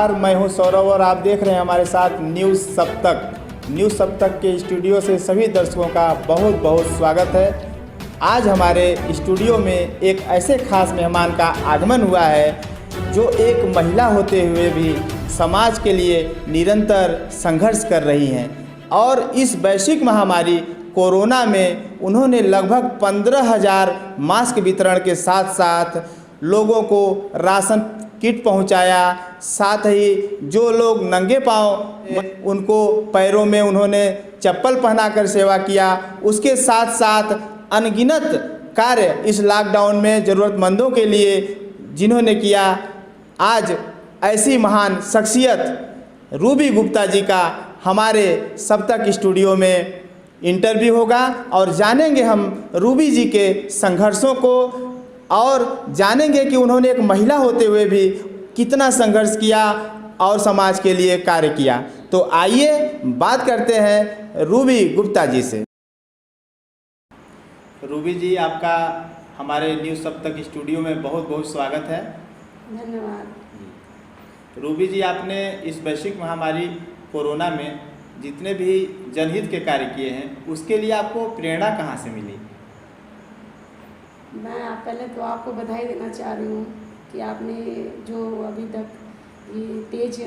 और मैं हूं सौरभ और आप देख रहे हैं हमारे साथ न्यूज़ सप्तक के स्टूडियो से सभी दर्शकों का बहुत बहुत स्वागत है। आज हमारे स्टूडियो में एक ऐसे खास मेहमान का आगमन हुआ है जो एक महिला होते हुए भी समाज के लिए निरंतर संघर्ष कर रही हैं और इस वैश्विक महामारी कोरोना में उन्होंने लगभग 15,000 मास्क वितरण के साथ साथ लोगों को राशन किट पहुंचाया। साथ ही जो लोग नंगे पांव उनको पैरों में उन्होंने चप्पल पहनाकर सेवा किया। उसके साथ साथ अनगिनत कार्य इस लॉकडाउन में ज़रूरतमंदों के लिए जिन्होंने किया। आज ऐसी महान शख्सियत रूबी गुप्ता जी का हमारे सप्तक स्टूडियो में इंटरव्यू होगा और जानेंगे हम रूबी जी के संघर्षों को और जानेंगे कि उन्होंने एक महिला होते हुए भी कितना संघर्ष किया और समाज के लिए कार्य किया। तो आइए बात करते हैं रूबी गुप्ता जी से। रूबी जी, आपका हमारे न्यूज़ सप्तक स्टूडियो में बहुत बहुत स्वागत है। धन्यवाद। रूबी जी, आपने इस वैश्विक महामारी कोरोना में जितने भी जनहित के कार्य किए हैं उसके लिए आपको प्रेरणा कहाँ से मिली? मैं पहले तो आपको बधाई देना चाह रही हूँ कि आपने जो अभी तक ये पेज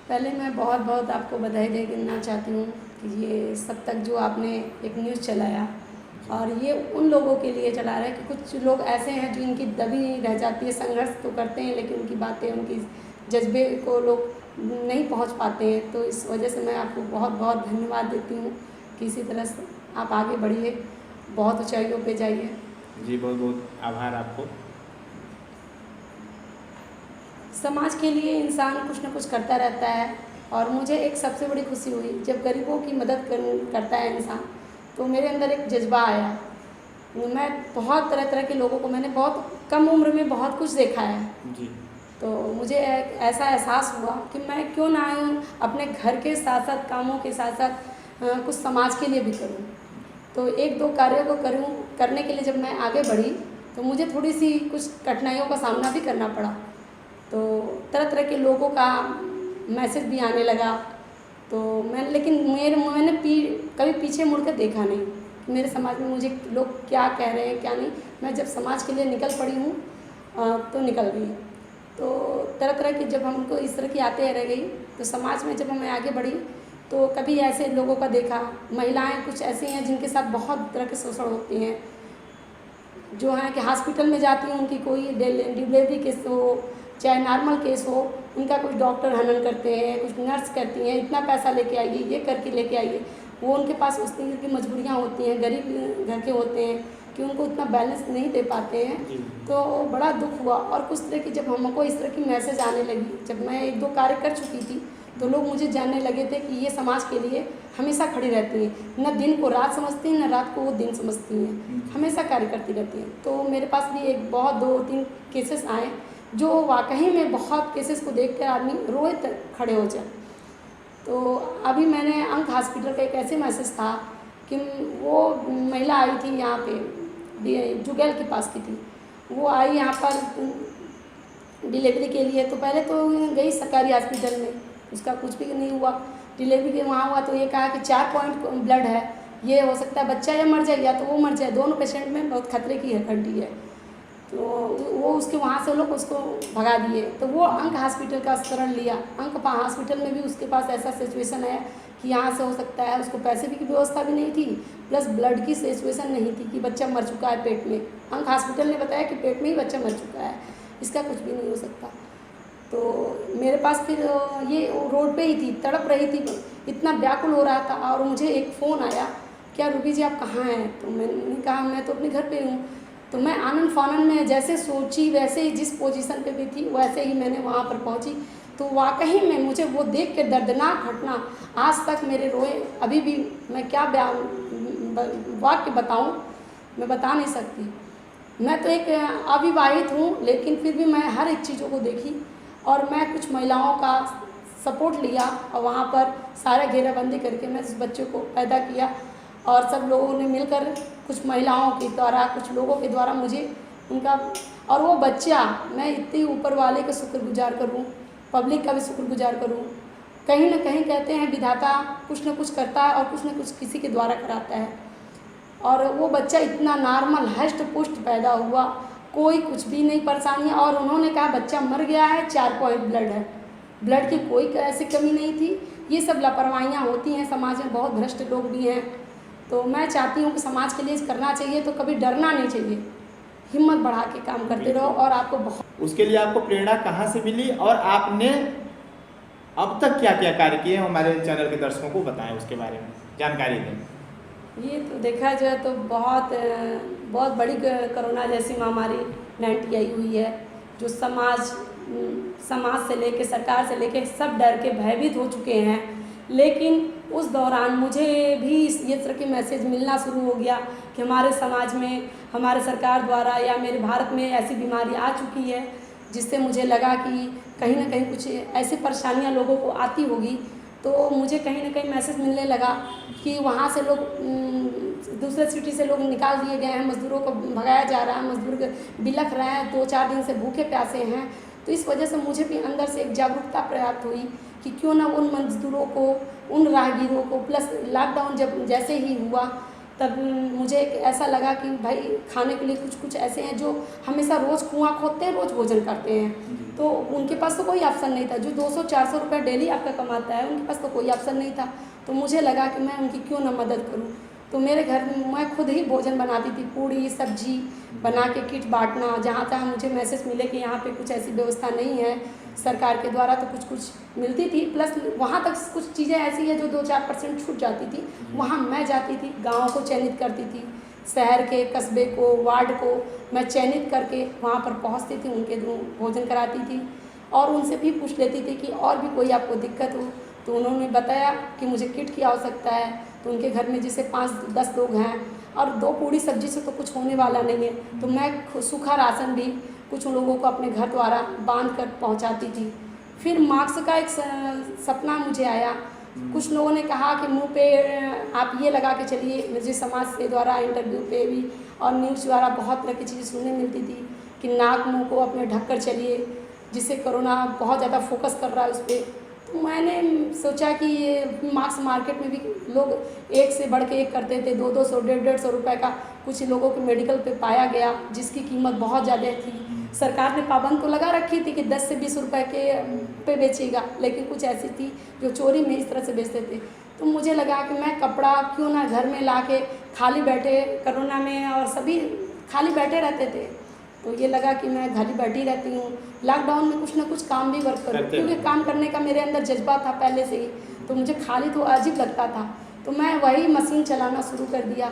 पहले मैं बहुत बहुत आपको बधाई देना चाहती हूँ कि ये सब तक जो आपने एक न्यूज़ चलाया और ये उन लोगों के लिए चला रहा है कि कुछ लोग ऐसे हैं जो इनकी दबी रह जाती है, संघर्ष तो करते हैं लेकिन उनकी बातें, उनकी जज्बे को लोग नहीं पहुँच पाते हैं। तो इस वजह से मैं आपको बहुत बहुत धन्यवाद देती हूँ कि इसी तरह से आप आगे बढ़िए, बहुत ऊंचाइयों पे जाइए। जी, बहुत बहुत आभार आपको। समाज के लिए इंसान कुछ न कुछ करता रहता है और मुझे एक सबसे बड़ी खुशी हुई जब गरीबों की मदद करता है इंसान, तो मेरे अंदर एक जज्बा आया। मैं बहुत तरह तरह के लोगों को, मैंने बहुत कम उम्र में बहुत कुछ देखा है जी। तो मुझे ऐसा एहसास हुआ कि मैं क्यों ना अपने घर के साथ साथ कामों के साथ साथ कुछ समाज के लिए भी करूं। तो एक दो कार्यों को करने के लिए जब मैं आगे बढ़ी तो मुझे थोड़ी सी कुछ कठिनाइयों का सामना भी करना पड़ा। तो तरह तरह के लोगों का मैसेज भी आने लगा। तो मैंने कभी पीछे मुड़ कर देखा नहीं कि मेरे समाज में मुझे लोग क्या कह रहे हैं क्या नहीं। मैं जब समाज के लिए निकल पड़ी हूँ तो निकल गई। तो तरह तरह की जब हमको इस तरह की आते रह गई तो समाज में जब मैं आगे बढ़ी तो कभी ऐसे लोगों का देखा, महिलाएं कुछ ऐसी हैं जिनके साथ बहुत तरह के शोषण होते हैं, जो हैं कि हॉस्पिटल में जाती हैं, उनकी कोई डिलीवरी केस हो चाहे नॉर्मल केस हो, उनका कुछ डॉक्टर हनन करते हैं, कुछ नर्स करती हैं, इतना पैसा लेके आइए, ये करके लेके आइए। वो उनके पास उस तरह की मजबूरियाँ होती हैं, गरीब घर के होते हैं कि उनको उतना बैलेंस नहीं दे पाते हैं। तो बड़ा दुख हुआ। और कुछ तरह की जब हमको इस तरह की मैसेज आने लगी, जब मैं एक दो कार्य कर चुकी थी तो लोग मुझे जानने लगे थे कि ये समाज के लिए हमेशा खड़ी रहती हैं, न दिन को रात समझती हैं न रात को वो दिन समझती हैं, हमेशा कार्य करती रहती हैं। तो मेरे पास भी एक बहुत 2-3 केसेस आए जो वाकई में बहुत केसेस को देख कर आदमी रोए तक खड़े हो जाए। तो अभी मैंने अंक हॉस्पिटल का एक ऐसे मैसेज था कि वो महिला आई थी यहाँ पे जुगैल के पास की थी, वो आई यहाँ पर डिलीवरी के लिए। तो पहले तो गई सरकारी हॉस्पिटल में, उसका कुछ भी नहीं हुआ। डिलीवरी के वहाँ हुआ तो ये कहा कि 4 पॉइंट ब्लड है, ये हो सकता है बच्चा या मर जाए या तो वो मर जाए, दोनों पेशेंट में बहुत खतरे की हड्डी है। तो वो उसके वहाँ से लोग उसको भगा दिए। तो वो अंक हॉस्पिटल का शरण लिया। अंक हॉस्पिटल में भी उसके पास ऐसा सिचुएशन है कि यहाँ से हो सकता है, उसको पैसे की व्यवस्था भी नहीं थी, प्लस ब्लड की सिचुएशन नहीं थी कि बच्चा मर चुका है पेट में। अंक हॉस्पिटल ने बताया कि पेट में ही बच्चा मर चुका है, इसका कुछ भी नहीं हो सकता। तो मेरे पास फिर ये रोड पे ही थी, तड़प रही थी, इतना व्याकुल हो रहा था। और मुझे एक फ़ोन आया, क्या रूबी जी आप कहाँ हैं? तो मैंने कहा मैं तो अपने घर पे हूँ। तो मैं आनन फानन में जैसे सोची वैसे ही, जिस पोजीशन पे भी थी वैसे ही मैंने वहाँ पर पहुँची। तो वाकई में मुझे वो देख के दर्दनाक घटना आज तक मेरे रोए अभी भी, मैं क्या वाक्य बताऊँ, मैं बता नहीं सकती। मैं तो एक अविवाहित हूँ लेकिन फिर भी मैं हर एक चीज़ों को देखी और मैं कुछ महिलाओं का सपोर्ट लिया और वहाँ पर सारा घेराबंदी करके मैं उस बच्चे को पैदा किया। और सब लोगों ने मिलकर, कुछ महिलाओं के द्वारा, कुछ लोगों के द्वारा मुझे उनका और वो बच्चा, मैं इतनी ऊपर वाले का शुक्रगुजार करूँ, पब्लिक का भी शुक्रगुजार करूँ। कहीं ना कहीं कहते हैं विधाता कुछ न कुछ करता है और कुछ न कुछ किसी के द्वारा कराता है। और वो बच्चा इतना नॉर्मल हष्ट पुष्ट पैदा हुआ, कोई कुछ भी नहीं परेशानियाँ। और उन्होंने कहा बच्चा मर गया है, 4 पॉइंट ब्लड है, ब्लड की कोई ऐसी कमी नहीं थी। ये सब लापरवाहियाँ होती हैं, समाज में बहुत भ्रष्ट लोग भी हैं। तो मैं चाहती हूँ कि समाज के लिए करना चाहिए तो कभी डरना नहीं चाहिए, हिम्मत बढ़ा के काम करते रहो और आपको बहुत। उसके लिए आपको प्रेरणा कहाँ से मिली और आपने अब तक क्या क्या कार्य किए हमारे चैनल के दर्शकों को बताएं, उसके बारे में जानकारी दें। ये तो देखा जाए तो बहुत बड़ी कोरोना जैसी महामारी 90 आई हुई है, जो समाज से लेके सरकार से लेके सब डर के भयभीत हो चुके हैं। लेकिन उस दौरान मुझे भी ये तरह के मैसेज मिलना शुरू हो गया कि हमारे समाज में, हमारे सरकार द्वारा या मेरे भारत में ऐसी बीमारी आ चुकी है, जिससे मुझे लगा कि कहीं ना कहीं कुछ ऐसी परेशानियां लोगों को आती होगी। तो मुझे कहीं ना कहीं मैसेज मिलने लगा कि वहाँ से लोग दूसरे सिटी से लोग निकाल दिए गए हैं, मज़दूरों को भगाया जा रहा है, मज़दूर बिलख रहे हैं, 2-4 दिन से भूखे प्यासे हैं। तो इस वजह से मुझे भी अंदर से एक जागरूकता प्राप्त हुई कि क्यों ना उन मज़दूरों को, उन राहगीरों को, प्लस लॉकडाउन जब जैसे ही हुआ तब मुझे ऐसा लगा कि भाई खाने के लिए कुछ ऐसे हैं जो हमेशा रोज़ कुआं खोदते हैं, रोज़ भोजन करते हैं, तो उनके पास तो कोई ऑप्शन नहीं था। जो 200-400 रुपये डेली आपका कमाता है, उनके पास तो कोई ऑप्शन नहीं था। तो मुझे लगा कि मैं उनकी क्यों ना मदद करूं। तो मेरे घर में मैं खुद ही भोजन बनाती थी, पूड़ी सब्जी बना के किट बांटना। जहाँ तहाँ मुझे मैसेज मिले कि यहाँ पे कुछ ऐसी व्यवस्था नहीं है सरकार के द्वारा, तो कुछ मिलती थी। प्लस वहाँ तक कुछ चीज़ें ऐसी है जो 2-4% छूट जाती थी, वहाँ मैं जाती थी, गाँव को चयनित करती थी, शहर के, कस्बे को, वार्ड को मैं चयनित करके वहाँ पर पहुँचती थी, उनके भोजन कराती थी और उनसे भी पूछ लेती थी कि और भी कोई आपको दिक्कत हो। तो उन्होंने बताया कि मुझे किट की आवश्यकता है। तो उनके घर में जैसे 5-10 लोग हैं और 2 पूड़ी सब्जी से तो कुछ होने वाला नहीं है, तो मैं सूखा राशन भी कुछ लोगों को अपने घर द्वारा बांध कर पहुँचाती थी। फिर मास्क का एक सपना मुझे आया। कुछ लोगों ने कहा कि मुंह पे आप ये लगा के चलिए। मुझे समाज के द्वारा इंटरव्यू पे भी और न्यूज़ द्वारा बहुत तरह की चीज़ें सुनने मिलती थी कि नाक मुंह को अपने ढक कर चलिए, जिससे कोरोना बहुत ज़्यादा फोकस कर रहा है उस पर। तो मैंने सोचा कि ये मास्क मार्केट में भी लोग एक से बढ़ के एक करते थे, 200-200, 150-150 रुपये का कुछ लोगों के मेडिकल पे पाया गया, जिसकी कीमत बहुत ज़्यादा थी। सरकार ने पाबंद तो लगा रखी थी कि 10 से 20 रुपये के पे बेचेगा, लेकिन कुछ ऐसी थी जो चोरी में इस तरह से बेचते थे। तो मुझे लगा कि मैं कपड़ा क्यों ना घर में ला के, खाली बैठे कोरोना में और सभी खाली बैठे रहते थे, तो ये लगा कि मैं खाली बैठी रहती हूँ, लॉकडाउन में कुछ ना कुछ काम भी वर्क करूँ, क्योंकि काम करने का मेरे अंदर जज्बा था पहले से ही। तो मुझे खाली तो अजीब लगता था, तो मैं वही मशीन चलाना शुरू कर दिया।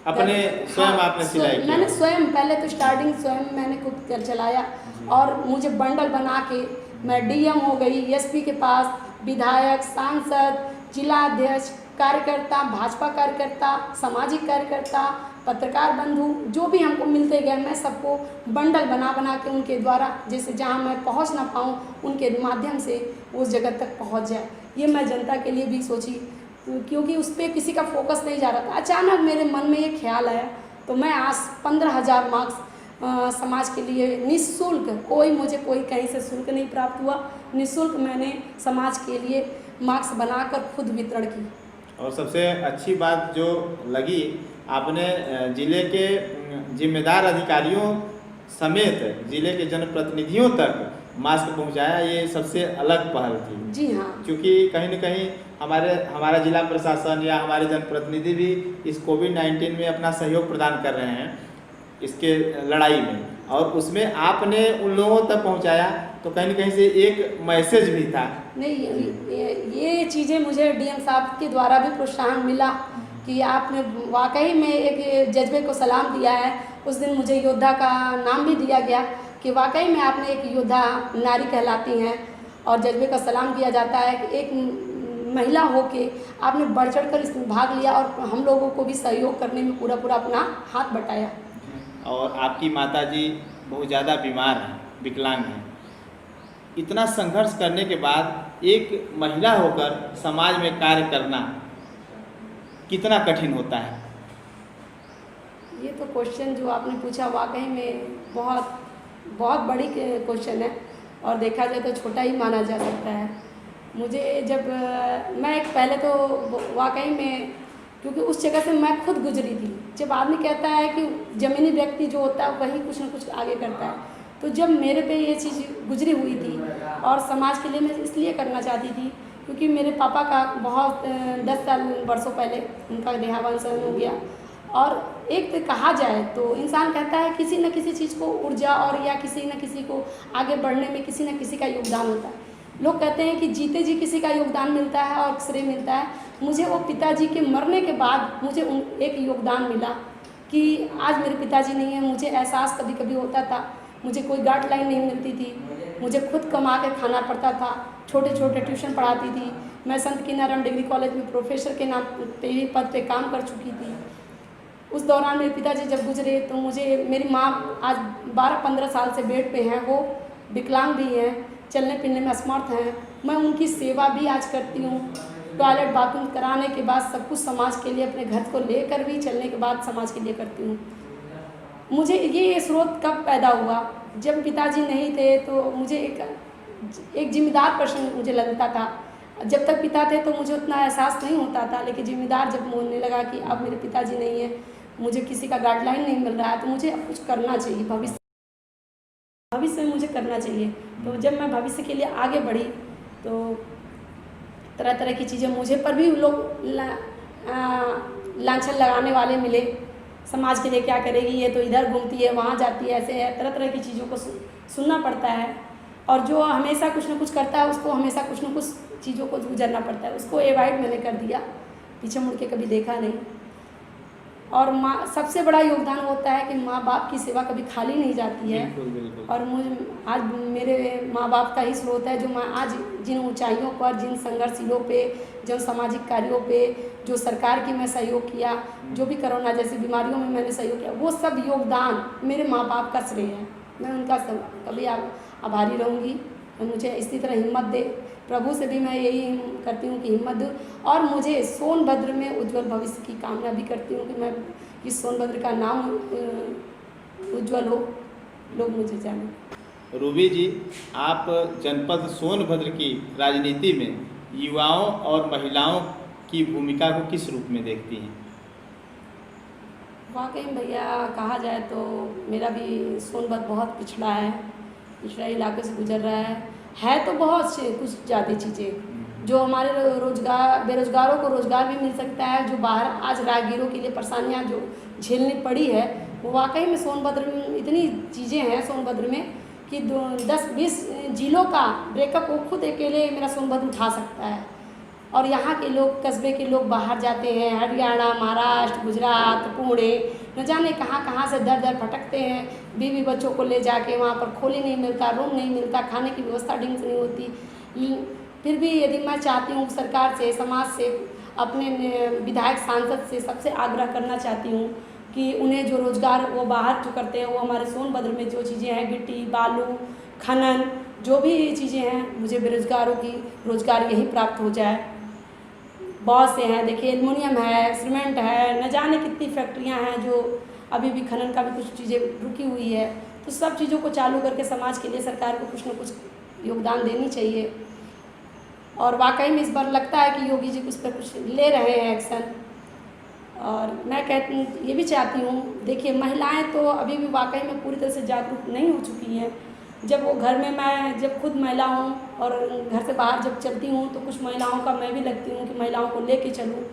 अपने स्वयं आपने सिलाई की? मैंने स्वयं, पहले तो स्टार्टिंग स्वयं मैंने खुद चलाया और मुझे बंडल बना के मैं डीएम हो गई, एसपी के पास, विधायक, सांसद, जिला अध्यक्ष, कार्यकर्ता, भाजपा कार्यकर्ता, सामाजिक कार्यकर्ता, पत्रकार बंधु, जो भी हमको मिलते गए, मैं सबको बंडल बना के उनके द्वारा, जैसे जहाँ मैं पहुँच ना पाऊँ उनके माध्यम से उस जगह तक पहुँच जाए। ये मैं जनता के लिए भी सोची, क्योंकि उस पर किसी का फोकस नहीं जा रहा था। अचानक मेरे मन में ये ख्याल आया, तो मैं आज 15,000 मार्क्स समाज के लिए निःशुल्क, मुझे कोई कहीं से शुल्क नहीं प्राप्त हुआ, निःशुल्क मैंने समाज के लिए मार्क्स बनाकर खुद वितरण की। और सबसे अच्छी बात जो लगी, आपने जिले के जिम्मेदार अधिकारियों समेत जिले के जनप्रतिनिधियों तक मास्क पहुंचाया, ये सबसे अलग पहल थी। जी हाँ, क्योंकि कहीं न कहीं हमारा जिला प्रशासन या हमारे जनप्रतिनिधि भी इस कोविड-19 में अपना सहयोग प्रदान कर रहे हैं इसके लड़ाई में, और उसमें आपने उन लोगों तक पहुंचाया, तो कहीं न कहीं से एक मैसेज भी था। नहीं, ये चीज़ें मुझे डीएम साहब के द्वारा भी प्रोत्साहन मिला कि आपने वाकई में एक जज्बे को सलाम दिया है। उस दिन मुझे योद्धा का नाम भी दिया गया कि वाकई में आपने एक योद्धा नारी कहलाती हैं, और जज्बे का सलाम किया जाता है कि एक महिला होके आपने बढ़ चढ़ कर इसमें भाग लिया और हम लोगों को भी सहयोग करने में पूरा अपना हाथ बटाया। और आपकी माताजी बहुत ज़्यादा बीमार हैं, विकलांग हैं, इतना संघर्ष करने के बाद एक महिला होकर समाज में कार्य करना कितना कठिन होता है? ये तो क्वेश्चन जो आपने पूछा वाकई में बहुत बहुत बड़ी क्वेश्चन है और देखा जाए तो छोटा ही माना जा सकता है। मुझे जब मैं एक पहले तो वाकई में, क्योंकि उस जगह से मैं खुद गुजरी थी। जब आदमी कहता है कि ज़मीनी व्यक्ति जो होता है वही कुछ ना कुछ आगे करता है, तो जब मेरे पे ये चीज़ गुजरी हुई थी और समाज के लिए मैं इसलिए करना चाहती थी क्योंकि मेरे पापा का बहुत 10 साल वर्षों पहले उनका देहांत हो गया। और एक कहा जाए तो इंसान कहता है किसी न किसी चीज़ को ऊर्जा और या किसी न किसी को आगे बढ़ने में किसी न किसी का योगदान होता है। लोग कहते हैं कि जीते जी किसी का योगदान मिलता है और श्रेय मिलता है। मुझे वो पिताजी के मरने के बाद मुझे एक योगदान मिला कि आज मेरे पिताजी नहीं है। मुझे एहसास कभी कभी होता था, मुझे कोई गाइडलाइन नहीं मिलती थी, मुझे खुद कमा के खाना पड़ता था। छोटे छोटे ट्यूशन पढ़ाती थी मैं। संत कीनाराम डिग्री कॉलेज में प्रोफेसर के नाम पे ही पद पे काम कर चुकी थी। उस दौरान मेरे पिताजी जब गुजरे तो मुझे, मेरी माँ आज 12-15 साल से बेड पे हैं, वो विकलांग भी हैं, चलने फिरने में असमर्थ हैं। मैं उनकी सेवा भी आज करती हूँ। टॉयलेट बाथरूम कराने के बाद सब कुछ समाज के लिए, अपने घर को लेकर भी चलने के बाद समाज के लिए करती हूँ। मुझे ये स्रोत कब पैदा हुआ, जब पिताजी नहीं थे तो मुझे एक जिम्मेदार पर्सन मुझे लगता था। जब तक पिता थे तो मुझे उतना एहसास नहीं होता था, लेकिन जिम्मेदार जब होने लगा कि अब मेरे पिताजी नहीं है, मुझे किसी का गाइडलाइन नहीं मिल रहा है, तो मुझे अब कुछ करना चाहिए, भविष्य में मुझे करना चाहिए। तो जब मैं भविष्य के लिए आगे बढ़ी तो तरह तरह की चीज़ें मुझे पर भी लोग लांछन लगाने वाले मिले। समाज के लिए क्या करेगी, ये तो इधर घूमती है, वहाँ जाती है, ऐसे है। तरह तरह की चीज़ों को सुनना पड़ता है। और जो हमेशा कुछ ना कुछ करता है उसको हमेशा कुछ ना कुछ चीज़ों को गुजरना पड़ता है। उसको एवॉइड मैंने कर दिया, पीछे मुड़ के कभी देखा नहीं। और माँ, सबसे बड़ा योगदान होता है कि माँ बाप की सेवा कभी खाली नहीं जाती है। बिल्कुल, बिल्कुल। और मुझे आज मेरे माँ बाप का ही स्रोत है जो मैं आज जिन ऊंचाइयों पर, जिन संघर्षशीलों पे, जिन सामाजिक कार्यों पे, जो सरकार की मैं सहयोग किया, जो भी कोरोना जैसी बीमारियों में मैंने सहयोग किया, वो सब योगदान मेरे माँ बाप का श्रेय है। मैं उनका कभी आभारी रहूँगी। मुझे इसी तरह हिम्मत दे, प्रभु से भी मैं यही करती हूँ कि हिम्मत दो। और मुझे सोनभद्र में उज्जवल भविष्य की कामना भी करती हूँ कि मैं इस सोनभद्र का नाम उज्जवल हो, लोग मुझे जाने। रूबी जी, आप जनपद सोनभद्र की राजनीति में युवाओं और महिलाओं की भूमिका को किस रूप में देखती हैं? वाकई में भैया कहा जाए तो मेरा भी सोनभद्र बहुत पिछड़ा है, पिछड़ा इलाके से गुजर रहा है तो बहुत से कुछ ज़्यादा चीज़ें जो हमारे बेरोजगारों को रोज़गार भी मिल सकता है। जो बाहर आज राहगीरों के लिए परेशानियाँ जो झेलनी पड़ी है, वो वाकई में सोनभद्र में इतनी चीज़ें हैं सोनभद्र में कि 10-20 जिलों का ब्रेकअप वो खुद अकेले मेरा सोनभद्र उठा सकता है। और यहाँ के लोग, कस्बे के लोग बाहर जाते हैं, हरियाणा, महाराष्ट्र, गुजरात, पुणे, न जाने कहाँ कहाँ से दर दर भटकते हैं। बीवी बच्चों को ले जाके वहाँ पर खोली नहीं मिलता, रूम नहीं मिलता, खाने की व्यवस्था ढंग से नहीं होती। फिर भी यदि मैं चाहती हूँ सरकार से, समाज से, अपने विधायक सांसद से सबसे आग्रह करना चाहती हूँ कि उन्हें जो रोज़गार वो बाहर जो करते हैं वो हमारे सोनभद्र में जो चीज़ें हैं, गिट्टी, बालू, खनन, जो भी चीज़ें हैं, मुझे बेरोजगारों की रोज़गार यही प्राप्त हो जाए। बहुत से हैं, देखिए एल्युमिनियम है, सीमेंट है, न जाने कितनी फैक्ट्रियां हैं जो अभी भी खनन का भी कुछ चीज़ें रुकी हुई है। तो सब चीज़ों को चालू करके समाज के लिए सरकार को कुछ न कुछ योगदान देनी चाहिए। और वाकई में इस बार लगता है कि योगी जी उस पर कुछ ले रहे हैं एक्शन। और मैं ये भी चाहती हूँ, देखिए महिलाएं तो अभी भी वाकई में पूरी तरह से जागरूक नहीं हो चुकी हैं। जब वो घर में, मैं जब खुद महिला हूँ और घर से बाहर जब चलती हूँ तो कुछ महिलाओं का मैं भी लगती हूँ कि महिलाओं को लेके चलूँ।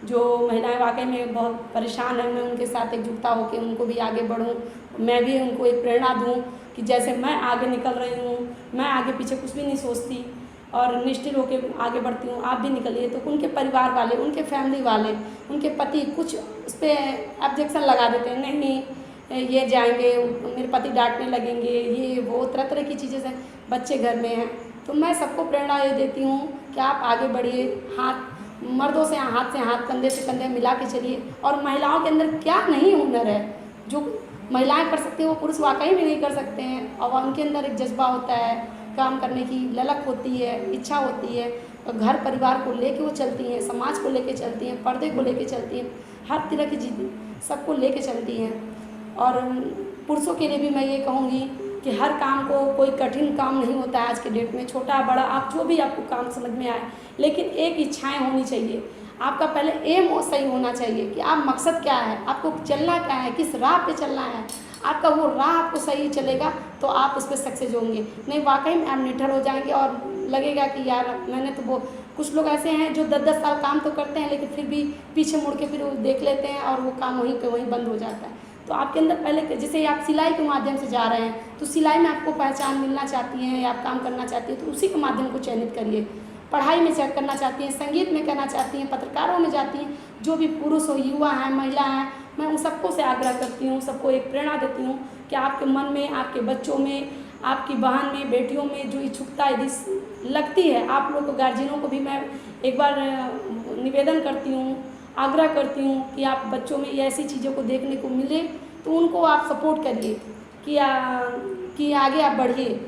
जो महिलाएं वाकई में बहुत परेशान हैं, मैं उनके साथ एकजुटता होकर उनको भी आगे बढ़ूँ। मैं भी उनको एक प्रेरणा दूँ कि जैसे मैं आगे निकल रही हूँ, मैं आगे पीछे कुछ भी नहीं सोचती और निश्चित होकर आगे बढ़ती हूँ, आप भी निकलिए। तो उनके परिवार वाले, उनके फैमिली वाले, उनके पति कुछ उस पर ऑब्जेक्शन लगा देते हैं, नहीं ये जाएंगे, मेरे पति डांटने लगेंगे, ये वो तरह तरह की चीज़ें से, बच्चे घर में हैं। तो मैं सबको प्रेरणा ये देती हूँ कि आप आगे बढ़िए, हाथ मर्दों से हाथ, कंधे से कंधे मिला के चलिए। और महिलाओं के अंदर क्या नहीं हुनर है जो महिलाएं कर सकती हैं वो पुरुष वाकई में नहीं कर सकते हैं। और उनके अंदर एक जज्बा होता है, काम करने की ललक होती है, इच्छा होती है। और घर परिवार को लेके वो चलती हैं, समाज को लेके चलती हैं, पर्दे को लेके चलती हैं, हर तरह की चीज़ सबको लेके चलती हैं। और पुरुषों के लिए भी मैं ये कहूँगी कि हर काम को कोई कठिन काम नहीं होता है आज के डेट में, छोटा बड़ा आप जो भी आपको काम समझ में आए, लेकिन एक इच्छाएं होनी चाहिए। आपका पहले एम सही होना चाहिए कि आप मकसद क्या है, आपको चलना क्या है, किस राह पे चलना है। आपका वो राह आपको सही चलेगा तो आप उस पर सक्सेस होंगे, नहीं वाकई में आप निठर हो जाएंगे और लगेगा कि यार मैंने तो वो। कुछ लोग ऐसे हैं जो 10-10 साल काम तो करते हैं लेकिन फिर भी पीछे मुड़ के फिर वो देख लेते हैं और वो काम वहीं पे वहीं बंद हो जाता है। तो आपके अंदर पहले, जैसे आप सिलाई के माध्यम से जा रहे हैं तो सिलाई में आपको पहचान मिलना चाहती हैं या आप काम करना चाहती हैं तो उसी के माध्यम को चयनित करिए। पढ़ाई में चेक करना चाहती हैं, संगीत में करना चाहती हैं, पत्रकारों में जाती हैं, जो भी पुरुष हो, युवा हैं, महिला हैं, मैं उन सबको से आग्रह करती हूँ, सबको एक प्रेरणा देती हूँ कि आपके मन में, आपके बच्चों में, आपकी बहन में, बेटियों में जो इच्छुकता यदि लगती है, आप लोग को गार्जियनों को भी मैं एक बार निवेदन करती हूँ, आग्रह करती हूँ कि आप बच्चों में ये ऐसी चीज़ों को देखने को मिले तो उनको आप सपोर्ट करिए कि आगे आप बढ़िए।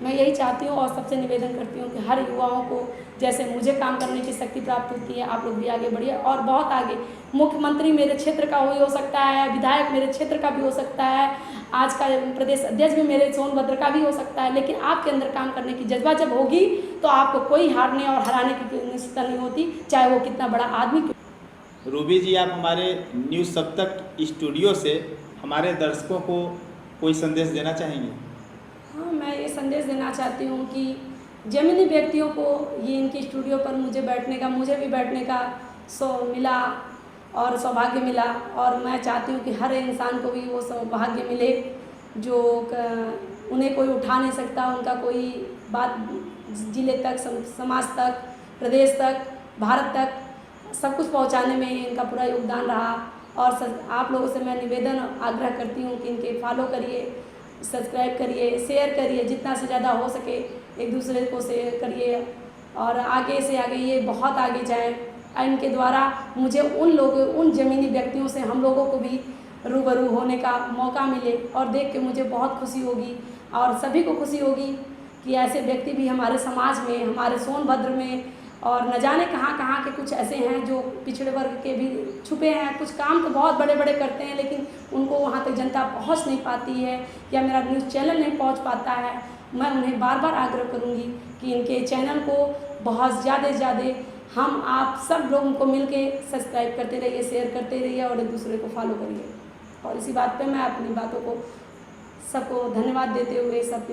मैं यही चाहती हूँ और सबसे निवेदन करती हूँ कि हर युवाओं को जैसे मुझे काम करने की शक्ति प्राप्त होती है, आप लोग भी आगे बढ़िए और बहुत आगे। मुख्यमंत्री मेरे क्षेत्र का हो सकता है, विधायक मेरे क्षेत्र का भी हो सकता है, आज का प्रदेश अध्यक्ष भी मेरे सोनभद्र का भी हो सकता है, लेकिन आपके अंदर काम करने की जज्बा जब होगी तो आपको कोई हारने और हराने की निश्चितता नहीं होती, चाहे वो कितना बड़ा आदमी क्यों। रूबी जी, आप हमारे न्यूज़ सप्तक स्टूडियो से हमारे दर्शकों को कोई संदेश देना चाहेंगे? हाँ, मैं ये संदेश देना चाहती हूँ कि ज़मीनी व्यक्तियों को ये इनके स्टूडियो पर मुझे भी बैठने का मिला और सौभाग्य मिला और मैं चाहती हूँ कि हर इंसान को भी वो सौभाग्य मिले जो उन्हें कोई उठा नहीं सकता, उनका कोई बात जिले तक, समाज तक, प्रदेश तक, भारत तक सब कुछ पहुँचाने में इनका पूरा योगदान रहा। और आप लोगों से मैं निवेदन आग्रह करती हूँ कि इनके फॉलो करिए, सब्सक्राइब करिए, शेयर करिए, जितना से ज़्यादा हो सके एक दूसरे को शेयर करिए और आगे से आगे ये बहुत आगे जाएं। इनके द्वारा मुझे उन ज़मीनी व्यक्तियों से हम लोगों को भी रूबरू होने का मौका मिले और देख के मुझे बहुत खुशी होगी और सभी को खुशी होगी कि ऐसे व्यक्ति भी हमारे समाज में, हमारे सोनभद्र में और न जाने कहाँ कहाँ के कुछ ऐसे हैं जो पिछड़े वर्ग के भी छुपे हैं। कुछ काम तो बहुत बड़े बड़े करते हैं लेकिन उनको वहाँ तक जनता पहुँच नहीं पाती है या मेरा न्यूज़ चैनल नहीं पहुँच पाता है। मैं उन्हें बार बार आग्रह करूँगी कि इनके चैनल को बहुत ज़्यादा से ज़्यादा हम आप सब लोगों को मिल के सब्सक्राइब करते रहिए, शेयर करते रहिए और एक दूसरे को फॉलो करिए। और इसी बात पे मैं अपनी बातों को सबको धन्यवाद देते हुए सब